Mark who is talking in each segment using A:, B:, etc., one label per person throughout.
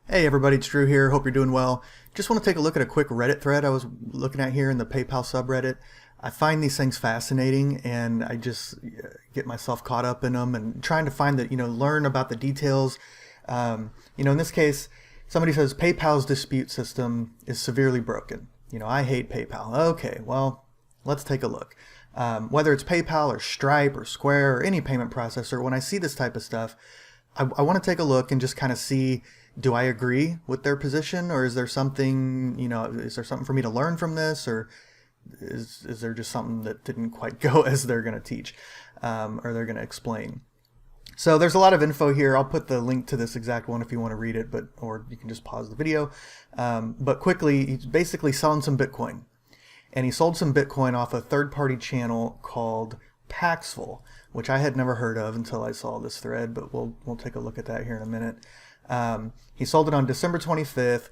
A: Hey everybody, it's Drew here. Hope you're doing well. Just want to take a look at a quick Reddit thread I was looking at here in the PayPal subreddit. I find these things fascinating and I just get myself caught up in them and trying to find that, learn about the details. In this case, somebody says PayPal's dispute system is severely broken. I hate PayPal. Okay, well, let's take a look. Whether it's PayPal or Stripe or Square or any payment processor, when I see this type of stuff, I want to take a look and just kind of see, do I agree with their position, or is there something, is there something for me to learn from this, or is there just something that didn't quite go as they're going to teach, or they're going to explain? So there's a lot of info here. I'll put the link to this exact one if you want to read it, or you can just pause the video. But quickly, he's basically selling some Bitcoin. And he sold some Bitcoin off a third-party channel called Paxful, which I had never heard of until I saw this thread, but we'll take a look at that here in a minute. He sold it on December 25th,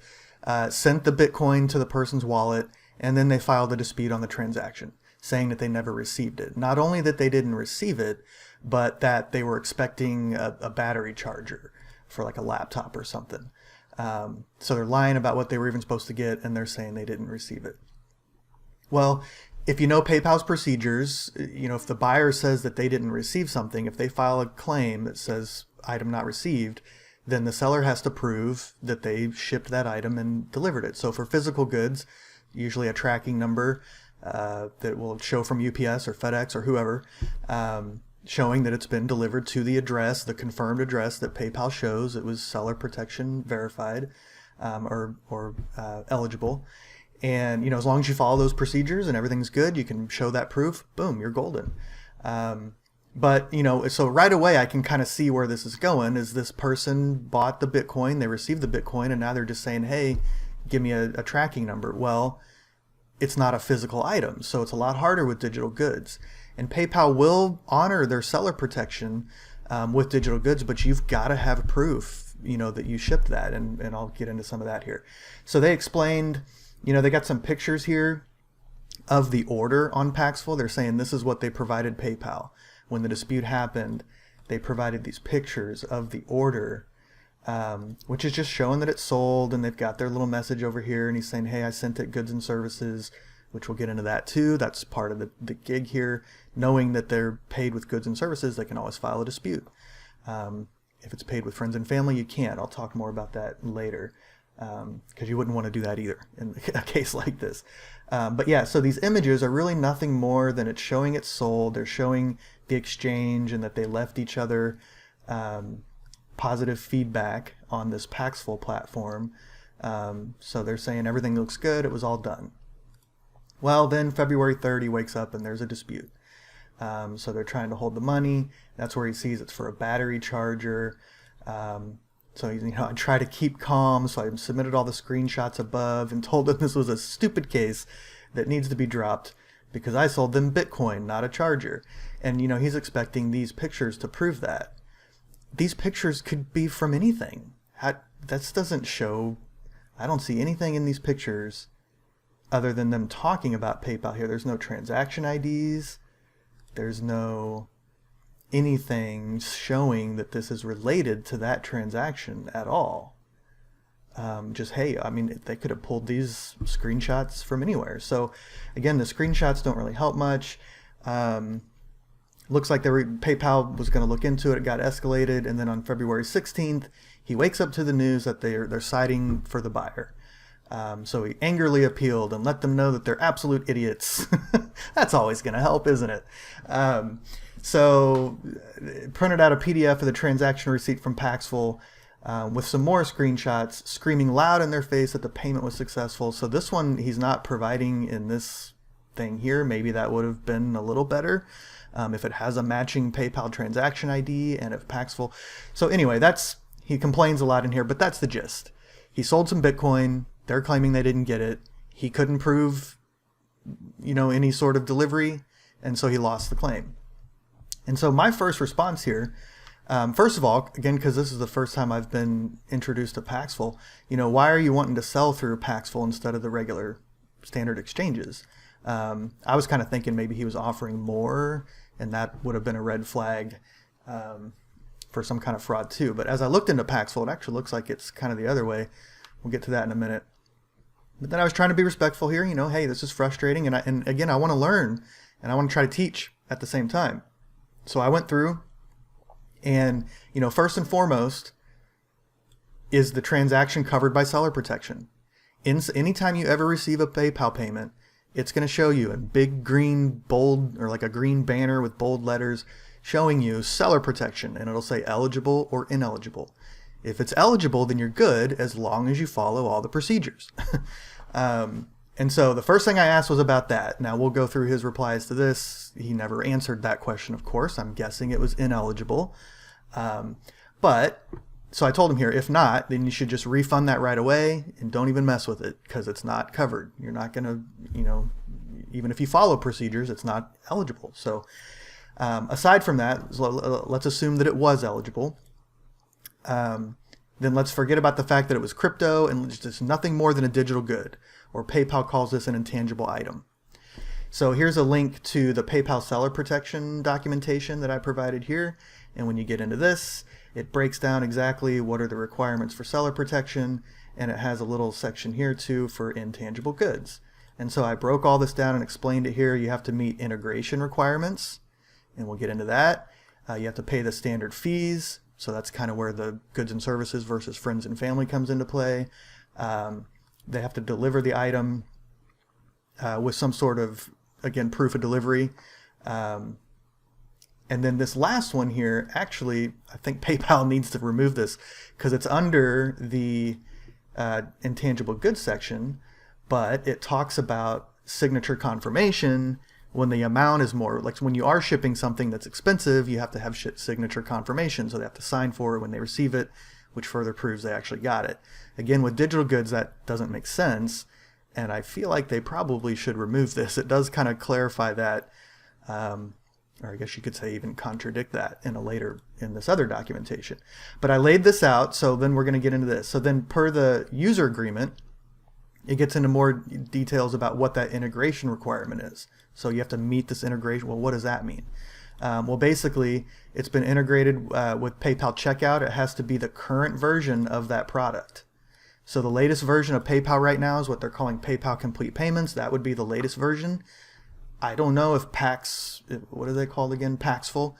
A: sent the Bitcoin to the person's wallet, and then they filed a dispute on the transaction, saying that they never received it. Not only that they didn't receive it, but that they were expecting a battery charger for like a laptop or something. So they're lying about what they were even supposed to get, and they're saying they didn't receive it. Well, if you know PayPal's procedures, if the buyer says that they didn't receive something, if they file a claim that says item not received, then the seller has to prove that they shipped that item and delivered it. So for physical goods, usually a tracking number that will show from UPS or FedEx or whoever, showing that it's been delivered to the address, the confirmed address that PayPal shows it was seller protection verified or eligible. And, as long as you follow those procedures and everything's good, you can show that proof, boom, you're golden. But, so right away I can kind of see where this is going. Is this person bought the Bitcoin, they received the Bitcoin, and now they're just saying, hey, give me a tracking number. Well, it's not a physical item, so it's a lot harder with digital goods. And PayPal will honor their seller protection with digital goods, but you've got to have proof, that you shipped that, and I'll get into some of that here. So they explained, they got some pictures here of the order on Paxful. They're saying this is what they provided PayPal. When the dispute happened, they provided these pictures of the order, which is just showing that it's sold, and they've got their little message over here, and he's saying, hey, I sent it goods and services, which we'll get into that too. That's part of the gig here. Knowing that they're paid with goods and services, they can always file a dispute. If it's paid with friends and family, you can't. I'll talk more about that later, because you wouldn't want to do that either in a case like this. But yeah, so these images are really nothing more than it's showing it's sold. They're showing the exchange and that they left each other positive feedback on this Paxful platform. So they're saying everything looks good, it was all done. Well, then February 3rd, he wakes up and there's a dispute. So they're trying to hold the money. That's where he sees it's for a battery charger. So I try to keep calm, so I submitted all the screenshots above and told them this was a stupid case that needs to be dropped because I sold them Bitcoin, not a charger. And, he's expecting these pictures to prove that. These pictures could be from anything. That doesn't show, I don't see anything in these pictures other than them talking about PayPal here. There's no transaction IDs. There's no anything showing that this is related to that transaction at all. Hey, they could have pulled these screenshots from anywhere. So again, the screenshots don't really help much. Looks like PayPal was going to look into it. It got escalated, and then on February 16th, he wakes up to the news that they're siding for the buyer. So he angrily appealed and let them know that they're absolute idiots. That's always going to help, isn't it? So printed out a PDF of the transaction receipt from Paxful with some more screenshots, screaming loud in their face that the payment was successful. So this one he's not providing in this thing here. Maybe that would have been a little better if it has a matching PayPal transaction ID and if Paxful. So anyway, he complains a lot in here, but that's the gist. He sold some Bitcoin. They're claiming they didn't get it. He couldn't prove, any sort of delivery, and so he lost the claim. And so my first response here, first of all, again, because this is the first time I've been introduced to Paxful, why are you wanting to sell through Paxful instead of the regular standard exchanges? I was kind of thinking maybe he was offering more, and that would have been a red flag for some kind of fraud too. But as I looked into Paxful, it actually looks like it's kind of the other way. We'll get to that in a minute. But then I was trying to be respectful here. Hey, this is frustrating. And again, I want to learn and I want to try to teach at the same time. So I went through and, first and foremost is the transaction covered by seller protection. Anytime you ever receive a PayPal payment, it's going to show you a big green bold or like a green banner with bold letters showing you seller protection, and it'll say eligible or ineligible. If it's eligible, then you're good as long as you follow all the procedures. And so the first thing I asked was about that. Now we'll go through his replies to this. He never answered that question, of course. I'm guessing it was ineligible. So I told him here, if not, then you should just refund that right away and don't even mess with it because it's not covered. You're not going to, even if you follow procedures, it's not eligible. So aside from that, let's assume that it was eligible. Then let's forget about the fact that it was crypto and just nothing more than a digital good, or PayPal calls this an intangible item. So here's a link to the PayPal seller protection documentation that I provided here. And when you get into this, it breaks down exactly what are the requirements for seller protection, and it has a little section here too for intangible goods. And so I broke all this down and explained it here. You have to meet integration requirements, and we'll get into that. You have to pay the standard fees. So that's kind of where the goods and services versus friends and family comes into play. They have to deliver the item with some sort of, again, proof of delivery. And then this last one here, actually, I think PayPal needs to remove this because it's under the intangible goods section, but it talks about signature confirmation when the amount is more, like when you are shipping something that's expensive, you have to have signature confirmation. So they have to sign for it when they receive it, which further proves they actually got it. Again, with digital goods, that doesn't make sense. And I feel like they probably should remove this. It does kind of clarify that, or I guess you could say even contradict that in this other documentation. But I laid this out, so then we're going to get into this. So then per the user agreement, it gets into more details about what that integration requirement is. So you have to meet this integration. Well, what does that mean? Well, basically, it's been integrated with PayPal Checkout. It has to be the current version of that product. So the latest version of PayPal right now is what they're calling PayPal Complete Payments. That would be the latest version. I don't know if what are they called again? Paxful.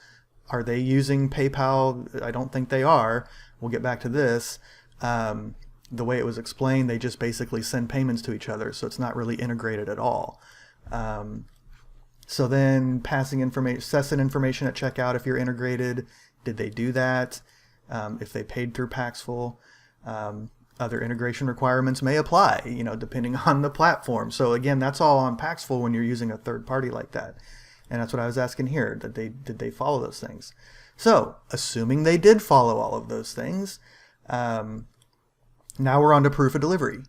A: Are they using PayPal? I don't think they are. We'll get back to this. The way it was explained, they just basically send payments to each other, so it's not really integrated at all. So then passing information, accessing information at checkout if you're integrated. Did they do that? If they paid through Paxful, other integration requirements may apply, depending on the platform. So again, that's all on Paxful when you're using a third party like that. And that's what I was asking here. Did they follow those things? So assuming they did follow all of those things, now we're on to proof of delivery.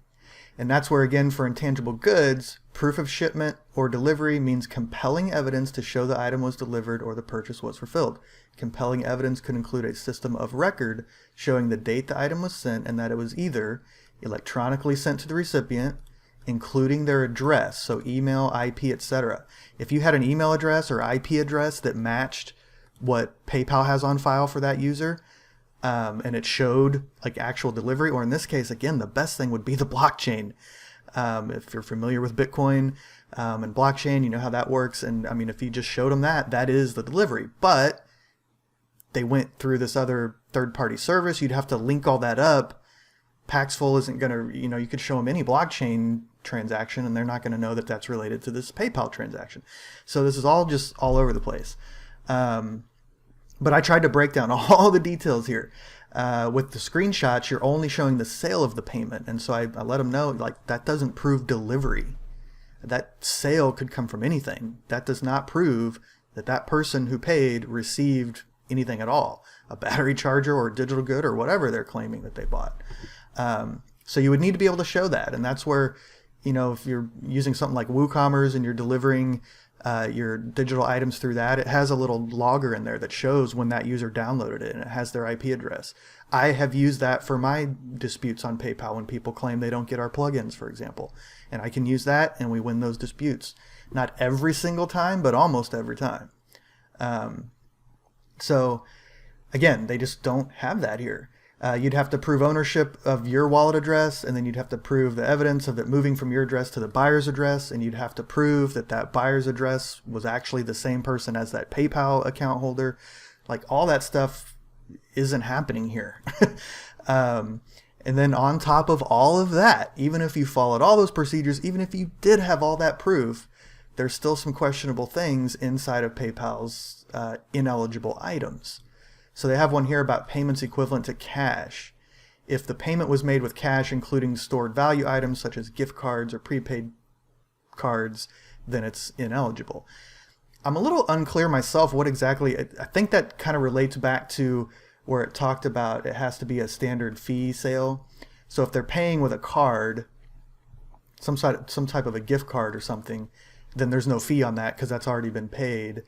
A: And that's where, again, for intangible goods, proof of shipment or delivery means compelling evidence to show the item was delivered or the purchase was fulfilled. Compelling evidence could include a system of record showing the date the item was sent and that it was either electronically sent to the recipient, including their address, so email, IP, etc. If you had an email address or IP address that matched what PayPal has on file for that user, and it showed like actual delivery, or in this case, again, the best thing would be the blockchain. If you're familiar with Bitcoin and blockchain, you know how that works. And I mean, if you just showed them that is the delivery. But they went through this other third-party service. You'd have to link all that up. Paxful isn't going to, you could show them any blockchain transaction and they're not going to know that that's related to this PayPal transaction. So this is all just all over the place. But I tried to break down all the details here. With the screenshots, you're only showing the sale of the payment. And so I let them know, like, that doesn't prove delivery. That sale could come from anything. That does not prove that that person who paid received anything at all. A battery charger or a digital good or whatever they're claiming that they bought. So you would need to be able to show that. And that's where, if you're using something like WooCommerce and you're delivering your digital items through that, it has a little logger in there that shows when that user downloaded it, and it has their IP address. I have used that for my disputes on PayPal when people claim they don't get our plugins, for example. And I can use that and we win those disputes. Not every single time, but almost every time. So Again, they just don't have that here. You'd have to prove ownership of your wallet address, and then you'd have to prove the evidence of it moving from your address to the buyer's address, and you'd have to prove that that buyer's address was actually the same person as that PayPal account holder. Like, all that stuff isn't happening here. And then on top of all of that, even if you followed all those procedures, even if you did have all that proof, there's still some questionable things inside of PayPal's ineligible items. So they have one here about payments equivalent to cash. If the payment was made with cash, including stored value items such as gift cards or prepaid cards, then it's ineligible. I'm a little unclear myself what exactly, I think that kind of relates back to where it talked about it has to be a standard fee sale. So if they're paying with a card, some type of a gift card or something, then there's no fee on that because that's already been paid.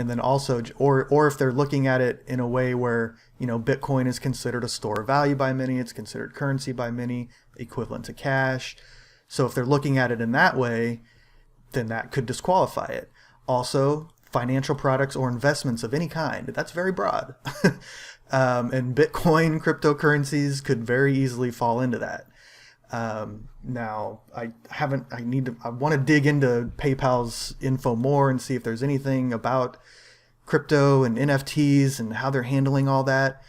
A: And then also, or if they're looking at it in a way where, Bitcoin is considered a store of value by many, it's considered currency by many, equivalent to cash. So if they're looking at it in that way, then that could disqualify it. Also, financial products or investments of any kind, that's very broad. And Bitcoin, cryptocurrencies could very easily fall into that. Now, I want to dig into PayPal's info more and see if there's anything about crypto and NFTs and how they're handling all that,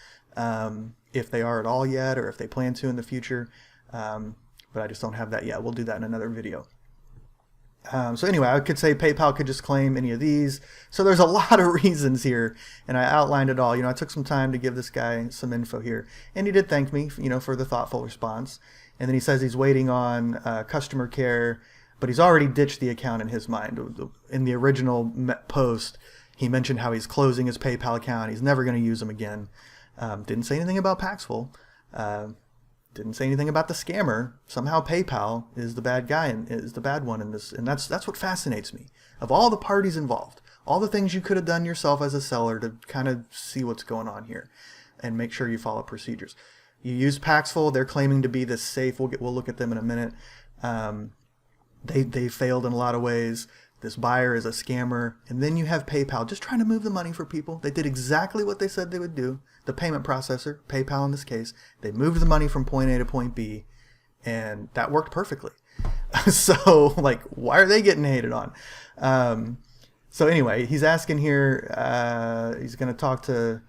A: if they are at all yet, or if they plan to in the future. But I just don't have that yet. We'll do that in another video. So anyway, I could say PayPal could just claim any of these. So there's a lot of reasons here, and I outlined it all. I took some time to give this guy some info here, and he did thank me, for the thoughtful response. And then he says he's waiting on customer care, but he's already ditched the account in his mind. In the original post, he mentioned how he's closing his PayPal account. He's never going to use them again. Didn't say anything about Paxful. Didn't say anything about the scammer. Somehow PayPal is the bad guy and is the bad one in this. And that's what fascinates me. Of all the parties involved, all the things you could have done yourself as a seller to kind of see what's going on here and make sure you follow procedures. You use Paxful. They're claiming to be this safe. We'll look at them in a minute. They failed in a lot of ways. This buyer is a scammer. And then you have PayPal just trying to move the money for people. They did exactly what they said they would do. The payment processor, PayPal in this case, they moved the money from point A to point B, and that worked perfectly. So, why are they getting hated on? So anyway, he's asking here, he's going to talk to,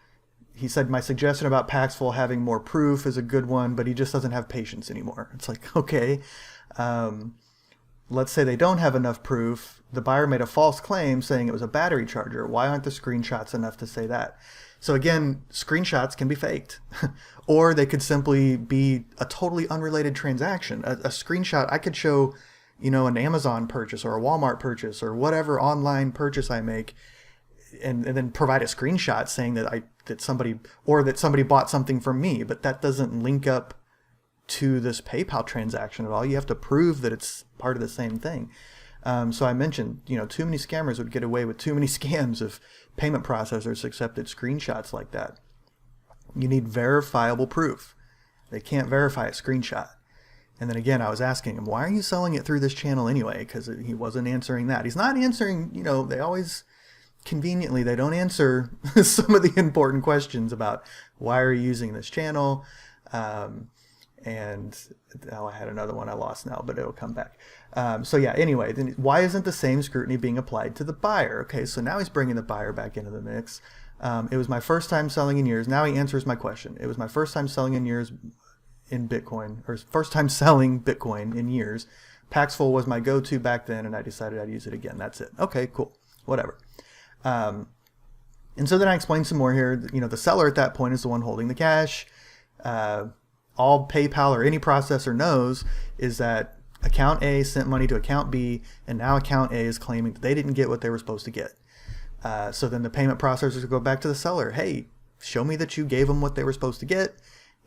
A: he said, my suggestion about Paxful having more proof is a good one, but he just doesn't have patience anymore. It's like, okay, let's say they don't have enough proof. The buyer made a false claim saying it was a battery charger. Why aren't the screenshots enough to say that? So again, screenshots can be faked, or they could simply be a totally unrelated transaction. A screenshot, I could show, an Amazon purchase or a Walmart purchase or whatever online purchase I make, and then provide a screenshot saying that somebody bought something from me, but that doesn't link up to this PayPal transaction at all. You have to prove that it's part of the same thing. So I mentioned, too many scammers would get away with too many scams if payment processors accepted screenshots like that. You need verifiable proof. They can't verify a screenshot. And then again, I was asking him, why are you selling it through this channel anyway? Because he wasn't answering that. He's not answering, they always, conveniently, they don't answer some of the important questions about why are you using this channel? And I had another one I lost now, but it'll come back. So yeah, anyway, then why isn't the same scrutiny being applied to the buyer? Okay, so now he's bringing the buyer back into the mix. It was my first time selling in years. Now he answers my question. It was my first time selling in years in Bitcoin, or first time selling Bitcoin in years. Paxful was my go-to back then, and I decided I'd use it again. That's it. Okay, cool. Whatever. And so then I explained some more here. The seller at that point is the one holding the cash. All PayPal or any processor knows is that account A sent money to account B, and now account A is claiming that they didn't get what they were supposed to get. So then the payment processors go back to the seller. Hey, show me that you gave them what they were supposed to get,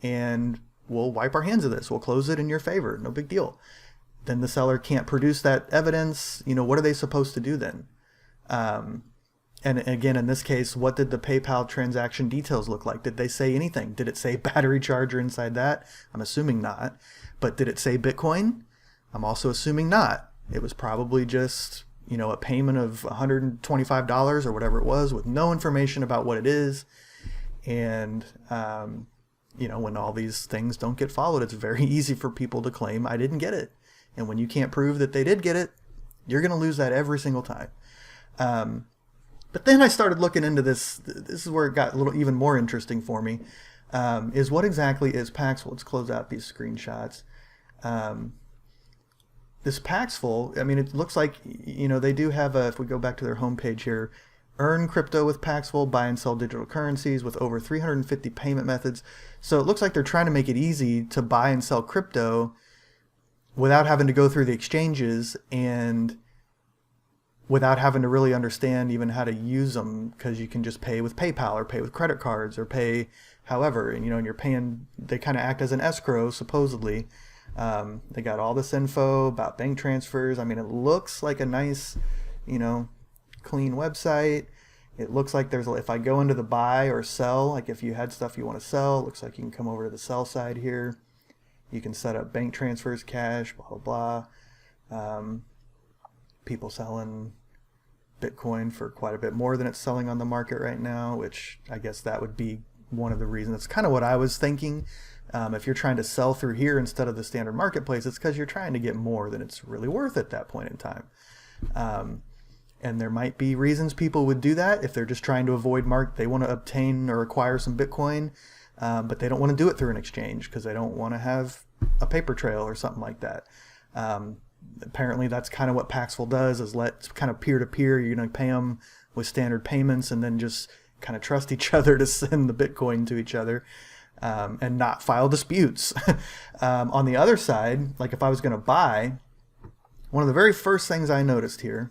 A: and we'll wipe our hands of this. We'll close it in your favor. No big deal. Then the seller can't produce that evidence. What are they supposed to do then? And again, in this case, what did the PayPal transaction details look like? Did they say anything? Did it say battery charger inside that? I'm assuming not. But did it say Bitcoin? I'm also assuming not. It was probably just, a payment of $125 or whatever it was with no information about what it is. And, when all these things don't get followed, it's very easy for people to claim I didn't get it. And when you can't prove that they did get it, you're going to lose that every single time. But then I started looking into this. This is where it got a little even more interesting for me, is what exactly is Paxful? Let's close out these screenshots. This Paxful, it looks like, they do have if we go back to their homepage here, earn crypto with Paxful, buy and sell digital currencies with over 350 payment methods. So it looks like they're trying to make it easy to buy and sell crypto without having to go through the exchanges and without having to really understand even how to use them, because you can just pay with PayPal or pay with credit cards or pay however, and you're paying, they kind of act as an escrow supposedly. They got all this info about bank transfers. It looks like a nice, clean website. It looks like if I go into the buy or sell, like if you had stuff you want to sell, it looks like you can come over to the sell side here. You can set up bank transfers, cash, blah, blah, blah. People selling Bitcoin for quite a bit more than it's selling on the market right now, which I guess that would be one of the reasons. That's kind of what I was thinking. If you're trying to sell through here instead of the standard marketplace, it's because you're trying to get more than it's really worth at that point in time. And there might be reasons people would do that if they're just trying to avoid they want to obtain or acquire some Bitcoin, but they don't want to do it through an exchange because they don't want to have a paper trail or something like that. Apparently that's kind of what Paxful does, is let kind of peer-to-peer, you're going to pay them with standard payments and then just kind of trust each other to send the Bitcoin to each other, and not file disputes. On the other side, like if I was going to buy, one of the very first things I noticed here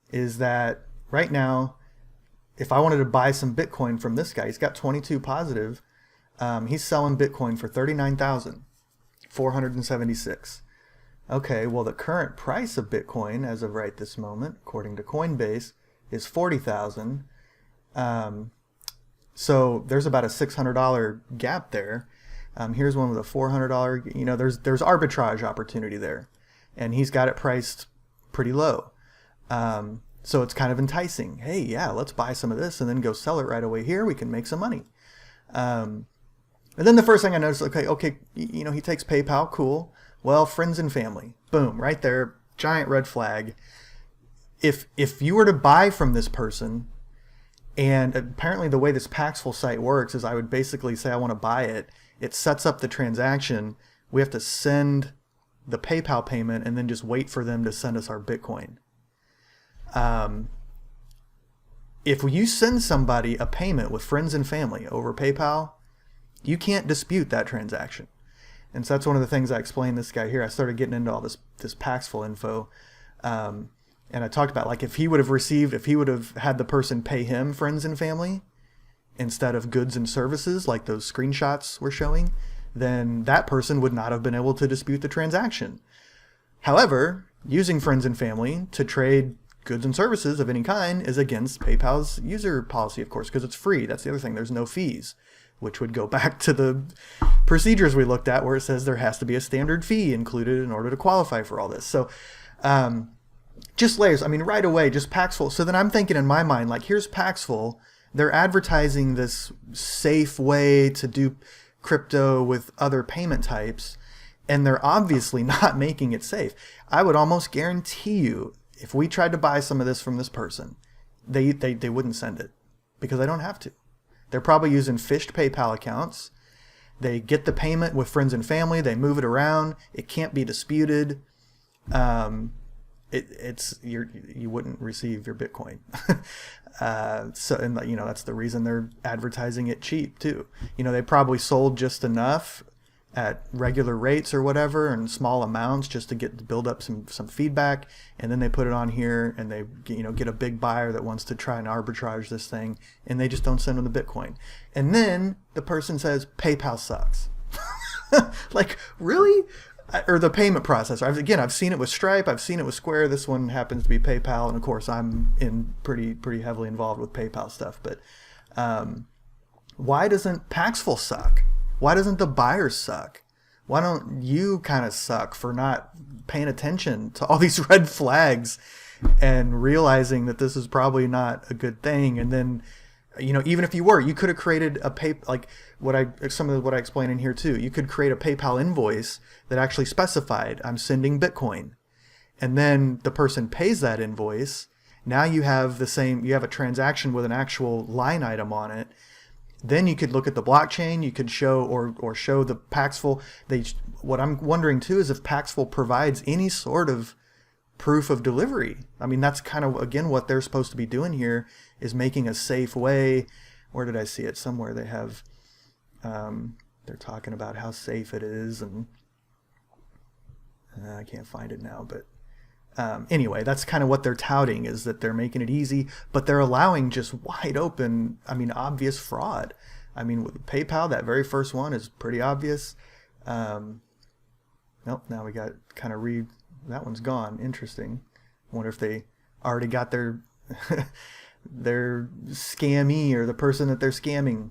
A: is that right now, if I wanted to buy some Bitcoin from this guy, he's got 22 positive. He's selling Bitcoin for $39,476. Okay, well the current price of Bitcoin as of right this moment, according to Coinbase, is $40,000. So there's about a $600 gap there. Here's one with a $400. There's arbitrage opportunity there, and he's got it priced pretty low. So it's kind of enticing. Hey, yeah, let's buy some of this and then go sell it right away here. We can make some money. And then the first thing I noticed, okay, he takes PayPal, cool. Well, friends and family, boom, right there, giant red flag. If you were to buy from this person, and apparently the way this Paxful site works is I would basically say I want to buy it. It sets up the transaction. We have to send the PayPal payment and then just wait for them to send us our Bitcoin. If you send somebody a payment with friends and family over PayPal, you can't dispute that transaction. And so that's one of the things I explained this guy here. I started getting into all this Paxful info. And I talked about, like, if he would have had the person pay him friends and family instead of goods and services, like those screenshots were showing, then that person would not have been able to dispute the transaction. However, using friends and family to trade goods and services of any kind is against PayPal's user policy, of course, because it's free. That's the other thing. There's no fees, which would go back to the procedures we looked at where it says there has to be a standard fee included in order to qualify for all this. So just layers. Right away, just Paxful. So then I'm thinking in my mind, like, here's Paxful. They're advertising this safe way to do crypto with other payment types, and they're obviously not making it safe. I would almost guarantee you, if we tried to buy some of this from this person, they wouldn't send it because they don't have to. They're probably using phished PayPal accounts. They get the payment with friends and family. They move it around. It can't be disputed. You wouldn't receive your Bitcoin. That's the reason they're advertising it cheap too. They probably sold just enough at regular rates or whatever, and small amounts just to build up some feedback, and then they put it on here and they get a big buyer that wants to try and arbitrage this thing, and they just don't send them the Bitcoin. And then the person says PayPal sucks. Like, really? Or the payment processor. I've seen it with Stripe. I've seen it with Square. This one happens to be PayPal, and of course I'm pretty heavily involved with PayPal stuff. But why doesn't Paxful suck? Why doesn't the buyer suck? Why don't you kind of suck for not paying attention to all these red flags and realizing that this is probably not a good thing? And then even if you were, you could have created a like some of what I explain in here too. You could create a PayPal invoice that actually specified, I'm sending Bitcoin. And then the person pays that invoice. Now you have a transaction with an actual line item on it. Then you could look at the blockchain. You could show or show the Paxful. What I'm wondering too is if Paxful provides any sort of proof of delivery. I mean, that's kind of, again, what they're supposed to be doing here, is making a safe way. Where did I see it? Somewhere they have, they're talking about how safe it is, and I can't find it now, but anyway, that's kind of what they're touting, is that they're making it easy, but they're allowing just wide open, obvious fraud. With PayPal, that very first one is pretty obvious. Nope, now we got kind of that one's gone. Interesting. Wonder if they already got their their scammy, or the person that they're scamming.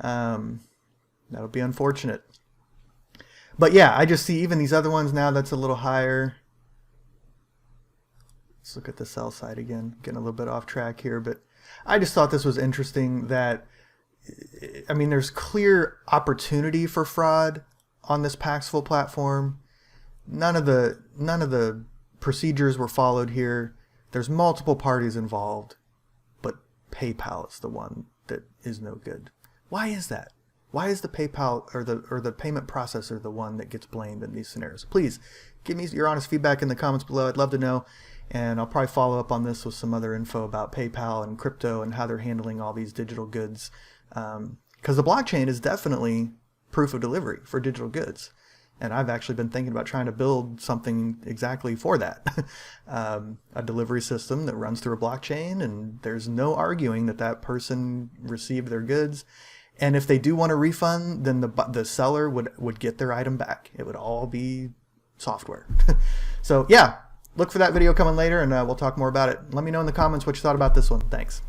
A: That would be unfortunate. But yeah, I just see even these other ones now that's a little higher. Let's look at the sell side again. Getting a little bit off track here, but I just thought this was interesting that, there's clear opportunity for fraud on this Paxful platform. None of the procedures were followed here. There's multiple parties involved, but PayPal is the one that is no good. Why is that? Why is the PayPal or the payment processor the one that gets blamed in these scenarios? Please give me your honest feedback in the comments below. I'd love to know, and I'll probably follow up on this with some other info about PayPal and crypto and how they're handling all these digital goods. Because the blockchain is definitely proof of delivery for digital goods. And I've actually been thinking about trying to build something exactly for that. A delivery system that runs through a blockchain, and there's no arguing that person received their goods. And if they do want a refund, then the seller would get their item back. It would all be software. So yeah, look for that video coming later, and we'll talk more about it. Let me know in the comments what you thought about this one. Thanks.